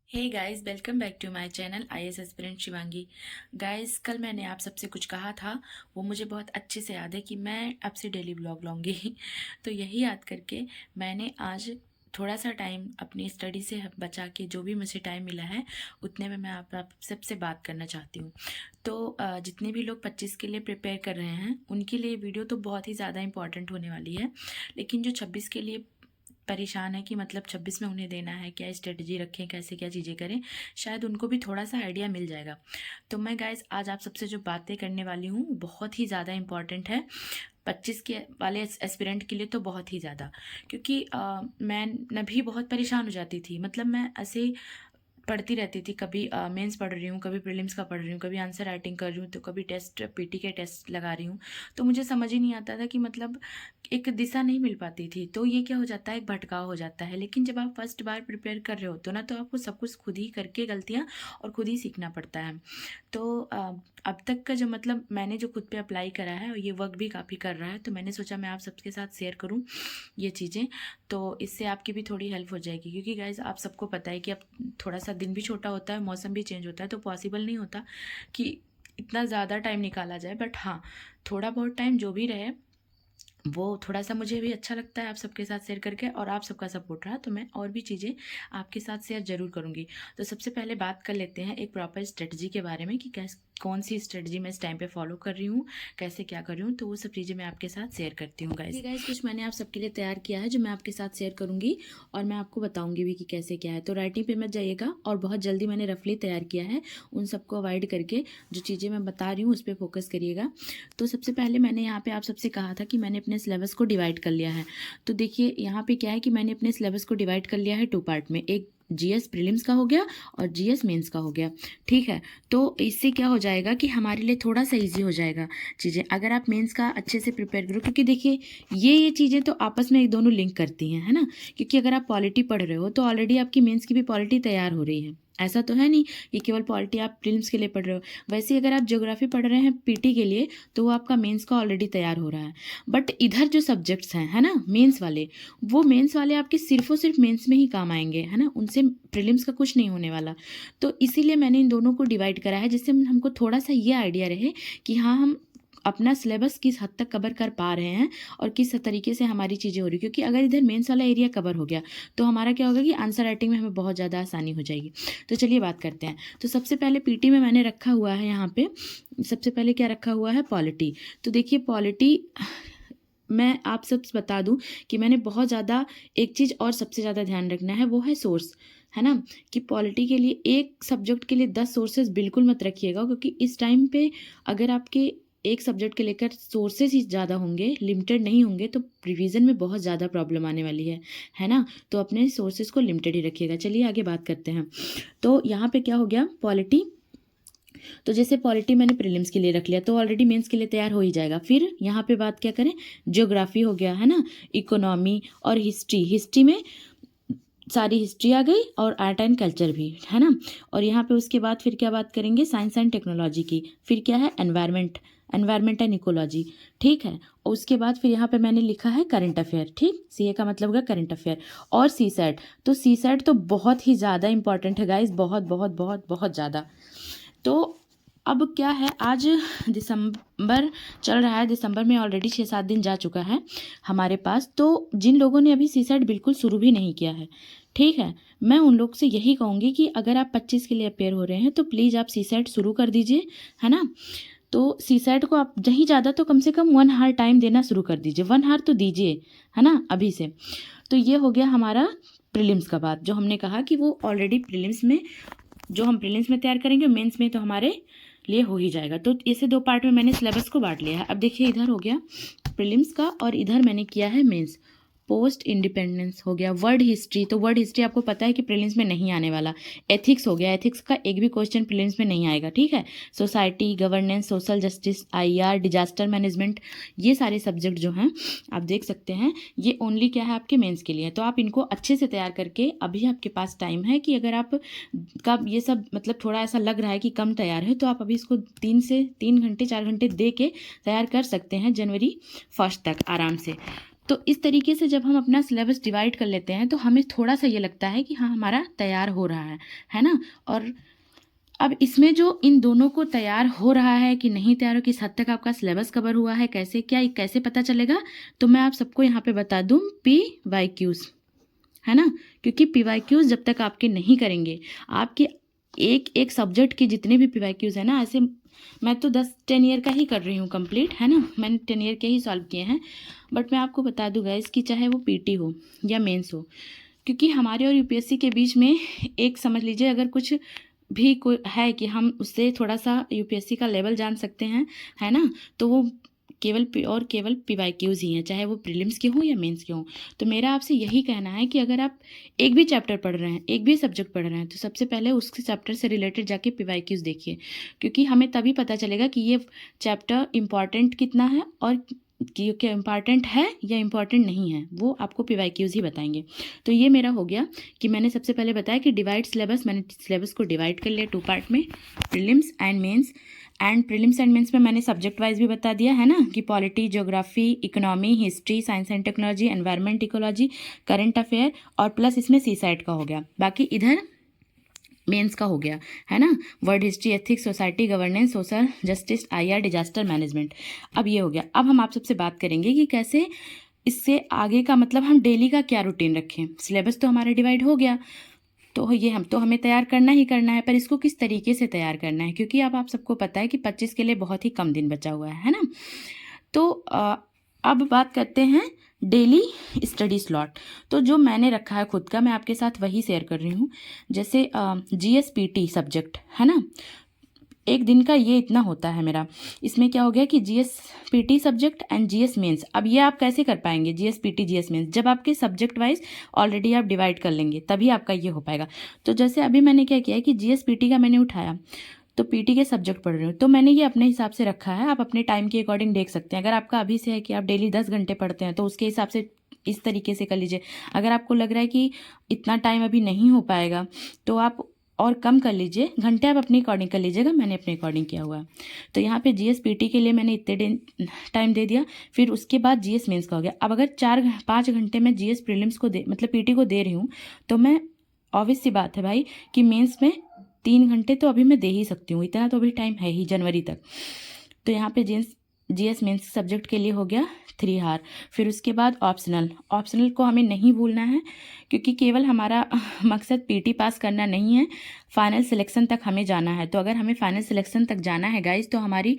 Hey guys, welcome back to my channel IAS aspirant Shivangi. Guys, कल मैंने आप सबसे कुछ कहा था, वो मुझे बहुत अच्छे से याद है कि मैं आपसे डेली ब्लॉग लाऊंगी। तो यही याद करके मैंने आज थोड़ा सा टाइम अपनी स्टडी से बचा के, जो भी मुझे टाइम मिला है उतने में मैं आप सबसे बात करना चाहती हूँ। तो जितने भी लोग 25 के लिए प्रिपेयर कर रहे हैं उनके लिए वीडियो तो बहुत ही ज़्यादा इंपॉर्टेंट होने वाली है, लेकिन जो 26 के लिए परेशान है कि मतलब 26 में उन्हें देना है, क्या स्ट्रेटजी रखें, कैसे क्या चीज़ें करें, शायद उनको भी थोड़ा सा आइडिया मिल जाएगा। तो मैं गाइस आज आप सबसे जो बातें करने वाली हूँ बहुत ही ज़्यादा इंपॉर्टेंट है 25 के वाले एस्पिरेंट के लिए, तो बहुत ही ज़्यादा। क्योंकि मैं न भी बहुत परेशान हो जाती थी, मतलब मैं ऐसे ही पढ़ती रहती थी, कभी मेंस पढ़ रही हूँ, कभी प्रीलिम्स का पढ़ रही हूँ, कभी आंसर राइटिंग कर रही हूँ, तो कभी टेस्ट पीटी के टेस्ट लगा रही हूँ। तो मुझे समझ ही नहीं आता था कि मतलब एक दिशा नहीं मिल पाती थी, तो ये क्या हो जाता है, एक भटकाव हो जाता है। लेकिन जब आप फर्स्ट बार प्रिपेयर कर रहे होते हो ना, तो आपको सब कुछ खुद ही करके गलतियाँ और खुद ही सीखना पड़ता है। तो अब तक का जो मतलब मैंने जो खुद पे अप्लाई करा है और ये वर्क भी काफ़ी कर रहा है, तो मैंने सोचा मैं आप सबके साथ शेयर करूँ ये चीज़ें। तो इससे आपकी भी थोड़ी हेल्प हो जाएगी, क्योंकि गाइज आप सबको पता है कि अब थोड़ा सा दिन भी छोटा होता है, मौसम भी चेंज होता है, तो पॉसिबल नहीं होता कि इतना ज़्यादा टाइम निकाला जाए। बट हाँ, थोड़ा बहुत टाइम जो भी रहे वो थोड़ा सा मुझे भी अच्छा लगता है आप सबके साथ शेयर करके, और आप सबका सपोर्ट रहा तो मैं और भी चीज़ें आपके साथ शेयर जरूर करूँगी। तो सबसे पहले बात कर लेते हैं एक प्रॉपर स्ट्रेटजी के बारे में कि कैसे कौन सी स्ट्रेटजी मैं इस टाइम पे फॉलो कर रही हूँ, कैसे क्या कर रही हूँ, तो वो सब चीज़ें मैं आपके साथ शेयर करती हूँ। गाइस कुछ मैंने आप सबके लिए तैयार किया है जो मैं आपके साथ शेयर करूँगी, और मैं आपको बताऊँगी भी कि कैसे क्या है। तो राइटिंग पे मत जाइएगा, और बहुत जल्दी मैंने रफली तैयार किया है, उन सबको अवॉइड करके जो चीज़ें मैं बता रही हूँ उस पर फोकस करिएगा। तो सबसे पहले मैंने यहाँ पे आप सबसे कहा था कि मैंने अपने सिलेबस को डिवाइड कर लिया है। तो देखिए यहाँ पे क्या है कि मैंने अपने सिलेबस को डिवाइड कर लिया है 2 पार्ट में, एक जीएस प्रीलिम्स का हो गया और जीएस मेंस का हो गया। ठीक है, तो इससे क्या हो जाएगा कि हमारे लिए थोड़ा सा इजी हो जाएगा चीज़ें, अगर आप मेंस का अच्छे से प्रिपेयर करो। क्योंकि देखिए ये चीज़ें तो आपस में एक दोनों लिंक करती हैं, है ना। क्योंकि अगर आप पॉलिटी पढ़ रहे हो तो ऑलरेडी आपकी मेंस की भी पॉलिटी तैयार हो रही है, ऐसा तो है नहीं कि केवल पॉलिटी आप प्रीलिम्स के लिए पढ़ रहे हो। वैसे ही अगर आप ज्योग्राफी पढ़ रहे हैं पीटी के लिए, तो वो आपका मेंस का ऑलरेडी तैयार हो रहा है। बट इधर जो सब्जेक्ट्स हैं, है ना, मेंस वाले, वो मेंस वाले आपके सिर्फ और सिर्फ मेंस में ही काम आएंगे, है ना, उनसे प्रीलिम्स का कुछ नहीं होने वाला। तो इसीलिए मैंने इन दोनों को डिवाइड करा है, जिससे हमको थोड़ा सा ये आइडिया रहे कि हाँ, हम अपना सिलेबस किस हद तक कवर कर पा रहे हैं और किस तरीके से हमारी चीज़ें हो रही। क्योंकि अगर इधर मेंस वाला एरिया कवर हो गया तो हमारा क्या होगा कि आंसर राइटिंग में हमें बहुत ज़्यादा आसानी हो जाएगी। तो चलिए बात करते हैं। तो सबसे पहले पीटी में मैंने रखा हुआ है, यहाँ पे सबसे पहले क्या रखा हुआ है, पॉलिटी। तो देखिए पॉलिटी मैं आप सब बता दूं कि मैंने बहुत ज़्यादा एक चीज़ और सबसे ज़्यादा ध्यान रखना है, वो है सोर्स, है ना। कि पॉलिटी के लिए एक सब्जेक्ट के लिए 10 सोर्सेज बिल्कुल मत रखिएगा, क्योंकि इस टाइम पे अगर आपके एक सब्जेक्ट के लेकर सोर्सेज ही ज़्यादा होंगे, लिमिटेड नहीं होंगे, तो रिवीजन में बहुत ज़्यादा प्रॉब्लम आने वाली है ना। तो अपने सोर्सेज को लिमिटेड ही रखिएगा। चलिए आगे बात करते हैं। तो यहाँ पे क्या हो गया, पॉलिटी। तो जैसे पॉलिटी मैंने प्रीलिम्स के लिए रख लिया, तो ऑलरेडी मेंस के लिए तैयार हो ही जाएगा। फिर यहाँ पे बात क्या करें, ज्योग्राफी हो गया, है ना, इकोनॉमी और हिस्ट्री। हिस्ट्री में सारी हिस्ट्री आ गई और आर्ट एंड कल्चर भी, है ना। और यहाँ पे उसके बाद फिर क्या बात करेंगे, साइंस एंड टेक्नोलॉजी की। फिर क्या है, एनवायरमेंट एंड इकोलॉजी। ठीक है, और उसके बाद फिर यहाँ पे मैंने लिखा है करंट अफेयर। ठीक, सीए का मतलब होगा करंट अफेयर। और सी सेट, तो सी सेट तो बहुत ही ज़्यादा इंपॉर्टेंट है गाइज, बहुत बहुत बहुत बहुत ज़्यादा। तो अब क्या है, आज दिसंबर चल रहा है, दिसंबर में ऑलरेडी 6-7 दिन जा चुका है हमारे पास। तो जिन लोगों ने अभी सी सेट बिल्कुल शुरू भी नहीं किया है, ठीक है, मैं उन लोग से यही कहूँगी कि अगर आप 25 के लिए अपेयर हो रहे हैं तो प्लीज़ आप सी सेट शुरू कर दीजिए, है ना। तो सी सेट को आप नहीं ज़्यादा तो कम से कम 1 आवर टाइम देना शुरू कर दीजिए, 1 आवर तो दीजिए, है ना, अभी से। तो ये हो गया हमारा प्रीलिम्स का बात, जो हमने कहा कि वो ऑलरेडी प्रीलिम्स में, जो हम प्रीलिम्स में तैयार करेंगे मेंस में तो हमारे लिए हो ही जाएगा। तो इसे 2 पार्ट में मैंने सिलेबस को बांट लिया है। अब देखिए इधर हो गया प्रीलिम्स का और इधर मैंने किया है मेंस। पोस्ट इंडिपेंडेंस हो गया, वर्ड हिस्ट्री। तो वर्ड हिस्ट्री आपको पता है कि प्रीलिम्स में नहीं आने वाला। एथिक्स हो गया, एथिक्स का एक भी क्वेश्चन प्रीलिम्स में नहीं आएगा, ठीक है। Society, governance, social justice, IR, disaster management, ये सारे सब्जेक्ट जो हैं आप देख सकते हैं, ये ओनली क्या है आपके मेंस के लिए। तो आप इनको अच्छे से तैयार करके, अभी आपके पास टाइम है कि अगर आप का ये सब मतलब थोड़ा ऐसा लग रहा है कि कम तैयार है, तो आप अभी इसको 3 घंटे 4 घंटे दे के तैयार कर सकते हैं जनवरी 1 तक आराम से। तो इस तरीके से जब हम अपना सिलेबस डिवाइड कर लेते हैं तो हमें थोड़ा सा ये लगता है कि हाँ हमारा तैयार हो रहा है ना। और अब इसमें जो इन दोनों को तैयार हो रहा है कि नहीं तैयार हो, किस हद तक आपका सिलेबस कवर हुआ है, कैसे क्या कैसे पता चलेगा, तो मैं आप सबको यहाँ पे बता दूँ PYQs, है ना। क्योंकि PYQs जब तक आपके नहीं करेंगे, आपके एक एक सब्जेक्ट के जितने भी PYQs है ना, ऐसे मैं तो 10-10 ईयर का ही कर रही हूँ कंप्लीट, है ना, मैंने 10 ईयर के ही सॉल्व किए हैं। बट मैं आपको बता दूँ गाइस कि चाहे वो PT हो या मेंस हो, क्योंकि हमारे और UPSC के बीच में एक समझ लीजिए अगर कुछ भी कोई है कि हम उससे थोड़ा सा UPSC का लेवल जान सकते हैं, है ना, तो वो केवल PYQs ही हैं, चाहे वो प्रीलिम्स के हों या मेंस के हों। तो मेरा आपसे यही कहना है कि अगर आप एक भी चैप्टर पढ़ रहे हैं, एक भी सब्जेक्ट पढ़ रहे हैं, तो सबसे पहले उसके चैप्टर से रिलेटेड जाके PYQs देखिए, क्योंकि हमें तभी पता चलेगा कि ये चैप्टर इम्पॉर्टेंट कितना है और कि क्या इम्पॉर्टेंट है या इम्पॉर्टेंट नहीं है, वो आपको PYQs ही बताएंगे। तो ये मेरा हो गया कि मैंने सबसे पहले बताया कि डिवाइड सिलेबस, मैंने सिलेबस को डिवाइड कर लिया 2 पार्ट में, prelims and mains. And prelims and mains में मैंने सब्जेक्ट वाइज भी बता दिया है ना, कि polity, geography, economy, history, science and technology, environment, ecology, current affair और प्लस इसमें CSAT का हो गया। बाकी इधर मेंस का हो गया, है ना, world history, ethics, society, governance, social justice, IR, disaster management. अब ये हो गया। अब हम आप सबसे बात करेंगे कि कैसे इससे आगे का मतलब हम डेली का क्या रूटीन रखें। सिलेबस तो हमारा डिवाइड हो गया, तो ये हमें तैयार करना ही करना है, पर इसको किस तरीके से तैयार करना है, क्योंकि अब आप सबको पता है कि 25 के लिए बहुत ही कम दिन बचा हुआ है ना। तो अब बात करते हैं डेली स्टडी स्लॉट। तो जो मैंने रखा है खुद का, मैं आपके साथ वही शेयर कर रही हूँ। जैसे GSPT सब्जेक्ट है ना, एक दिन का ये इतना होता है मेरा। इसमें क्या हो गया कि GSPT subject and GS mains. अब ये आप कैसे कर पाएंगे GSPT GS मेंस, जब आपके सब्जेक्ट वाइज ऑलरेडी आप डिवाइड कर लेंगे, तभी आपका ये हो पाएगा। तो जैसे अभी मैंने क्या किया है कि GSPT का मैंने उठाया, तो PT के सब्जेक्ट पढ़ रही हूँ, तो मैंने ये अपने हिसाब से रखा है। आप अपने टाइम के अकॉर्डिंग देख सकते हैं। अगर आपका अभी से है कि आप डेली 10 घंटे पढ़ते हैं, तो उसके हिसाब से इस तरीके से कर लीजिए। अगर आपको लग रहा है कि इतना टाइम अभी नहीं हो पाएगा, तो आप और कम कर लीजिए घंटे, आप अपने अकॉर्डिंग कर लीजिएगा। मैंने अपने अकॉर्डिंग किया हुआ है। तो यहाँ पे GSPT के लिए मैंने इतने टाइम दे दिया, फिर उसके बाद GS मेंस का हो गया। अब अगर 4-5 घंटे मैं GS प्रीलिम्स को मतलब PT को दे रही हूँ, तो मैं ऑब्वियस सी बात है भाई कि मेंस में 3 घंटे तो अभी मैं दे ही सकती हूँ, इतना तो अभी टाइम है ही जनवरी तक। तो यहाँ पे GS मेंस सब्जेक्ट के लिए हो गया 3 आवर। फिर उसके बाद ऑप्शनल को हमें नहीं भूलना है, क्योंकि केवल हमारा मकसद PT पास करना नहीं है, फाइनल सिलेक्शन तक हमें जाना है। तो अगर हमें फाइनल सिलेक्शन तक जाना है गाइज, तो हमारी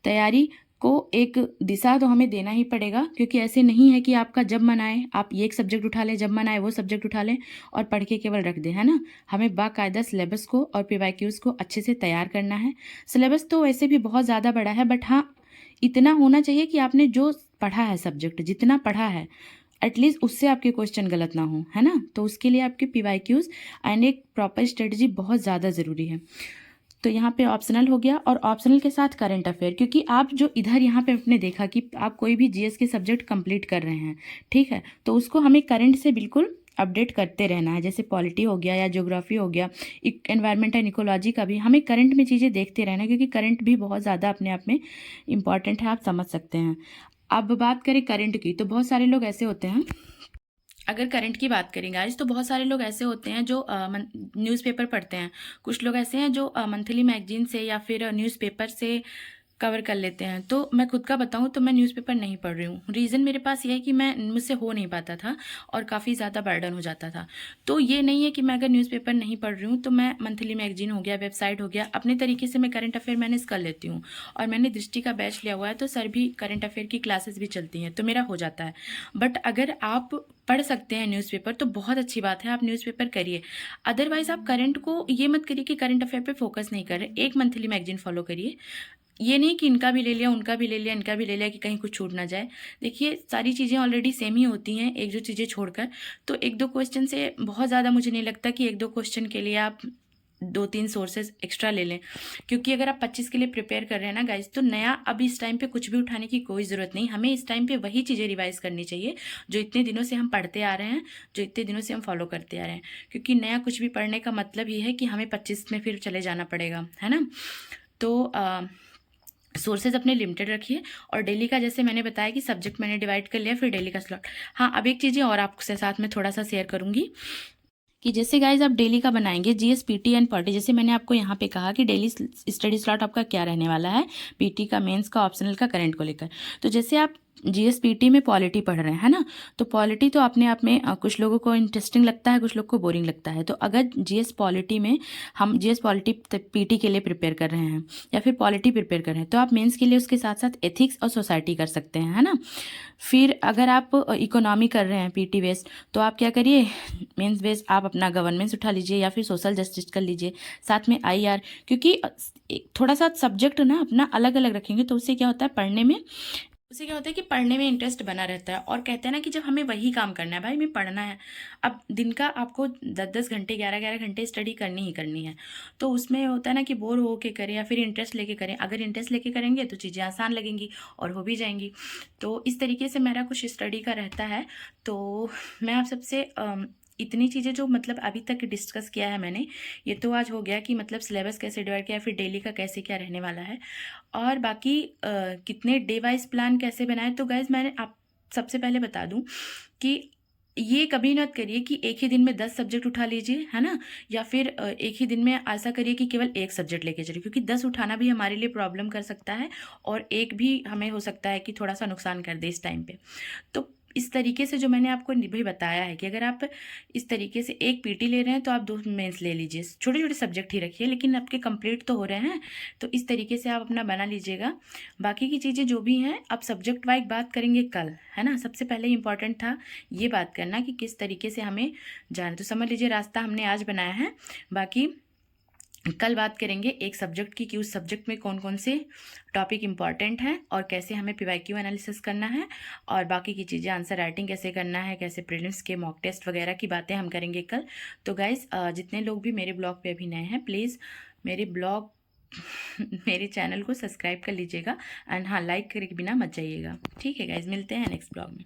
तैयारी को एक दिशा तो हमें देना ही पड़ेगा। क्योंकि ऐसे नहीं है कि आपका जब मन आए आप ये एक सब्जेक्ट उठा लें, जब मन आए वो सब्जेक्ट उठा लें और पढ़ के केवल रख दें, है ना। हमें बाकायदा सिलेबस को और PYQs को अच्छे से तैयार करना है। सिलेबस तो वैसे भी बहुत ज़्यादा बड़ा है, बट हाँ इतना होना चाहिए कि आपने जो पढ़ा है, सब्जेक्ट जितना पढ़ा है, एटलीस्ट उससे आपके क्वेश्चन गलत ना हो, है ना। तो उसके लिए आपके PYQs एंड एक प्रॉपर स्ट्रेटजी बहुत ज़्यादा ज़रूरी है। तो यहाँ पे ऑप्शनल हो गया, और ऑप्शनल के साथ करंट अफेयर, क्योंकि आप जो इधर यहाँ पे आपने देखा कि आप कोई भी GS के सब्जेक्ट कंप्लीट कर रहे हैं, ठीक है, तो उसको हमें करंट से बिल्कुल अपडेट करते रहना है। जैसे पॉलिटी हो गया या ज्योग्राफी हो गया, एनवायरनमेंट एंड इकोलॉजी का भी हमें करंट में चीज़ें देखते रहना है, क्योंकि करंट भी बहुत ज़्यादा अपने आप में इम्पॉर्टेंट है, आप समझ सकते हैं। अब बात करें करंट की, तो बहुत सारे लोग ऐसे होते हैं, अगर करंट की बात करें गाइस, तो बहुत सारे लोग ऐसे होते हैं जो न्यूज़पेपर पढ़ते हैं। कुछ लोग ऐसे हैं जो मंथली मैगजीन से या फिर न्यूज़पेपर से कवर कर लेते हैं। तो मैं खुद का बताऊं तो मैं न्यूज़पेपर नहीं पढ़ रही हूँ। रीज़न मेरे पास ये है कि मुझसे हो नहीं पाता था और काफ़ी ज़्यादा बर्डन हो जाता था। तो ये नहीं है कि मैं अगर न्यूज़पेपर नहीं पढ़ रही हूँ तो मैं मंथली मैगजीन हो गया, वेबसाइट हो गया, अपने तरीके से मैं करंट अफेयर मैनेज कर लेती हूँ। और मैंने दृष्टि का बैच लिया हुआ है, तो सर भी करंट अफेयर की क्लासेस भी चलती हैं, तो मेरा हो जाता है। बट अगर आप पढ़ सकते हैं न्यूज़पेपर तो बहुत अच्छी बात है, आप न्यूज़पेपर करिए। अदरवाइज़ आप करंट को ये मत करिए कि करंट अफेयर पे फोकस नहीं कर रहे, एक मंथली मैगजीन फॉलो करिए। ये नहीं कि इनका भी ले लिया, उनका भी ले लिया, इनका भी ले लिया, कि कहीं कुछ छूट ना जाए। देखिए सारी चीज़ें ऑलरेडी सेम ही होती हैं, एक दो चीज़ें छोड़कर। तो 1-2 क्वेश्चन से बहुत ज़्यादा मुझे नहीं लगता कि 1-2 क्वेश्चन के लिए आप 2-3 सोर्सेज एक्स्ट्रा ले लें। क्योंकि अगर आप 25 के लिए प्रिपेयर कर रहे हैं ना गाइज, तो नया अब इस टाइम पे कुछ भी उठाने की कोई ज़रूरत नहीं। हमें इस टाइम पे वही चीज़ें रिवाइज करनी चाहिए जो इतने दिनों से हम पढ़ते आ रहे हैं, जो इतने दिनों से हम फॉलो करते आ रहे हैं। क्योंकि नया कुछ भी पढ़ने का मतलब ये है कि हमें 25 में फिर चले जाना पड़ेगा, है ना। तो सोर्सेज अपने लिमिटेड रखिए। और डेली का जैसे मैंने बताया कि सब्जेक्ट मैंने डिवाइड कर लिया, फिर डेली का स्लॉट। हाँ, अब एक चीज़ें और आपसे साथ में थोड़ा सा शेयर करूँगी कि जैसे गाइज आप डेली का बनाएंगे जीएस पीटी एंड पॉलिटी, जैसे मैंने आपको यहाँ पे कहा कि डेली स्टडी स्लॉट आपका क्या रहने वाला है, पीटी का, मेंस का, ऑप्शनल का, करंट को लेकर। तो जैसे आप जीएसपीटी में पॉलिटी पढ़ रहे हैं, है ना, तो पॉलिटी तो अपने आप में कुछ लोगों को इंटरेस्टिंग लगता है, कुछ लोग को बोरिंग लगता है। तो अगर जीएस पॉलिटी में हम जीएस पॉलिटी पीटी के लिए प्रिपेयर कर रहे हैं या फिर पॉलिटी प्रिपेयर कर रहे हैं, तो आप मेंस के लिए उसके साथ साथ एथिक्स और सोसाइटी कर सकते हैं, है ना। फिर अगर आप इकोनॉमी कर रहे हैं पीटी बेस्ड, तो आप क्या करिए, मेंस बेस्ड आप अपना गवर्नेंस उठा लीजिए या फिर सोशल जस्टिस कर लीजिए, साथ में आईआर। क्योंकि थोड़ा सा सब्जेक्ट ना अपना अलग अलग रखेंगे तो उससे क्या होता है, पढ़ने में, उससे क्या होता है कि पढ़ने में इंटरेस्ट बना रहता है। और कहते हैं ना कि जब हमें वही काम करना है, भाई हमें पढ़ना है, अब दिन का आपको 10-10 घंटे, 11-11 घंटे स्टडी करनी ही करनी है, तो उसमें होता है ना कि बोर हो के करें या फिर इंटरेस्ट लेके करें। अगर इंटरेस्ट लेके करेंगे तो चीज़ें आसान लगेंगी और हो भी जाएंगी। तो इस तरीके से मेरा कुछ स्टडी का रहता है। तो मैं आप सबसे इतनी चीज़ें जो मतलब अभी तक डिस्कस किया है मैंने, ये तो आज हो गया कि मतलब सिलेबस कैसे डिवाइड किया, फिर डेली का कैसे क्या रहने वाला है, और बाकी कितने डे वाइज प्लान कैसे बनाए। तो गाइज मैंने आप सबसे पहले बता दूं कि ये कभी मत करिए कि एक ही दिन में 10 सब्जेक्ट उठा लीजिए, है ना, या फिर एक ही दिन में ऐसा करिए कि केवल एक सब्जेक्ट लेके चलिए, क्योंकि 10 उठाना भी हमारे लिए प्रॉब्लम कर सकता है और एक भी हमें हो सकता है कि थोड़ा सा नुकसान कर दे इस टाइम पे। तो इस तरीके से जो मैंने आपको भी बताया है कि अगर आप इस तरीके से एक पीटी ले रहे हैं तो आप 2 मेंस ले लीजिए, छोटे छोटे सब्जेक्ट ही रखिए लेकिन आपके कंप्लीट तो हो रहे हैं। तो इस तरीके से आप अपना बना लीजिएगा। बाकी की चीज़ें जो भी हैं अब सब्जेक्ट वाइज बात करेंगे कल, है ना। सबसे पहले इंपॉर्टेंट था ये बात करना कि किस तरीके से हमें जाना, तो समझ लीजिए रास्ता हमने आज बनाया है। बाकी कल बात करेंगे एक सब्जेक्ट की कि उस सब्जेक्ट में कौन कौन से टॉपिक इंपॉर्टेंट हैं और कैसे हमें पीवाईक्यू एनालिसिस करना है, और बाकी की चीज़ें आंसर राइटिंग कैसे करना है, कैसे प्रीलिम्स के मॉक टेस्ट वगैरह की बातें हम करेंगे कल। तो गाइज जितने लोग भी मेरे ब्लॉग पे अभी नए हैं, प्लीज़ मेरे ब्लॉग मेरे चैनल को सब्सक्राइब कर लीजिएगा। एंड हाँ, लाइक करके बिना मत जाइएगा। ठीक है गाइज, मिलते हैं नेक्स्ट ब्लॉग में।